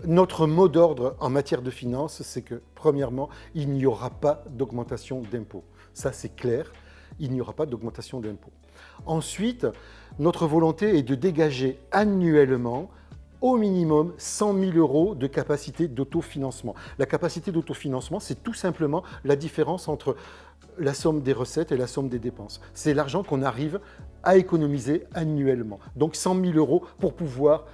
Notre mot d'ordre en matière de finances, c'est que, premièrement, il n'y aura pas d'augmentation d'impôts. Ça, c'est clair, il n'y aura pas d'augmentation d'impôts. Ensuite, notre volonté est de dégager annuellement au minimum 100 000 € de capacité d'autofinancement. La capacité d'autofinancement, c'est tout simplement la différence entre la somme des recettes et la somme des dépenses. C'est l'argent qu'on arrive à économiser annuellement. Donc 100 000 € pour pouvoir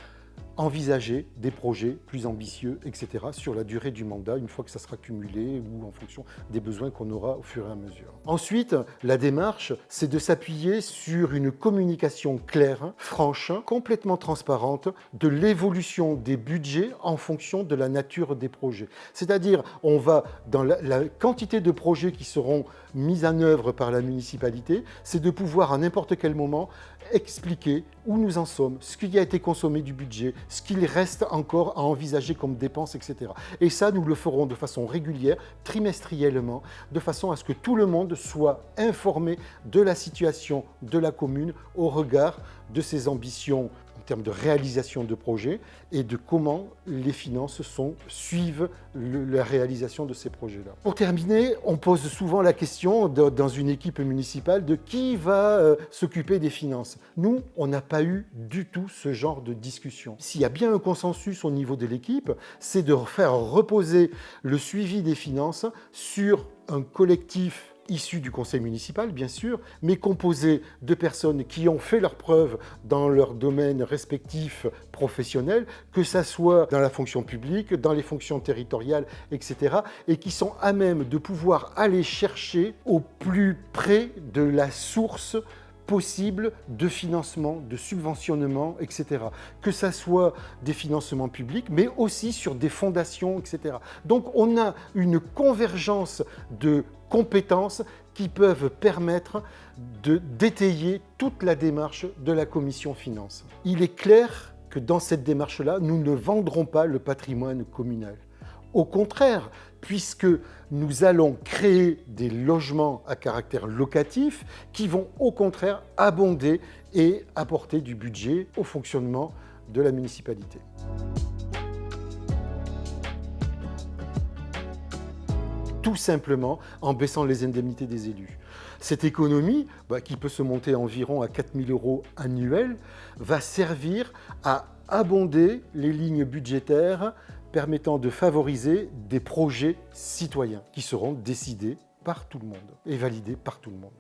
envisager des projets plus ambitieux, etc., sur la durée du mandat, une fois que ça sera cumulé ou en fonction des besoins qu'on aura au fur et à mesure. Ensuite, la démarche, c'est de s'appuyer sur une communication claire, franche, complètement transparente de l'évolution des budgets en fonction de la nature des projets. C'est-à-dire, on va dans la quantité de projets qui seront mis en œuvre par la municipalité, c'est de pouvoir à n'importe quel moment expliquer où nous en sommes, ce qui a été consommé du budget, ce qu'il reste encore à envisager comme dépenses, etc. Et ça, nous le ferons de façon régulière, trimestriellement, de façon à ce que tout le monde soit informé de la situation de la commune au regard de ses ambitions en termes de réalisation de projets et de comment les finances suivent la réalisation de ces projets-là. Pour terminer, on pose souvent la question dans une équipe municipale de qui va s'occuper des finances. Nous, on n'a pas eu du tout ce genre de discussion. S'il y a bien un consensus au niveau de l'équipe, c'est de faire reposer le suivi des finances sur un collectif issus du conseil municipal, bien sûr, mais composé de personnes qui ont fait leurs preuves dans leur domaine respectif professionnel, que ça soit dans la fonction publique, dans les fonctions territoriales, etc., et qui sont à même de pouvoir aller chercher au plus près de la source possible de financement, de subventionnement, etc. Que ça soit des financements publics, mais aussi sur des fondations, etc. Donc on a une convergence de compétences qui peuvent permettre d'étayer toute la démarche de la commission finances. Il est clair que dans cette démarche-là, nous ne vendrons pas le patrimoine communal. Au contraire, puisque nous allons créer des logements à caractère locatif qui vont au contraire abonder et apporter du budget au fonctionnement de la municipalité. Tout simplement en baissant les indemnités des élus. Cette économie, qui peut se monter environ à 4 000 € annuels, va servir à abonder les lignes budgétaires permettant de favoriser des projets citoyens qui seront décidés par tout le monde et validés par tout le monde.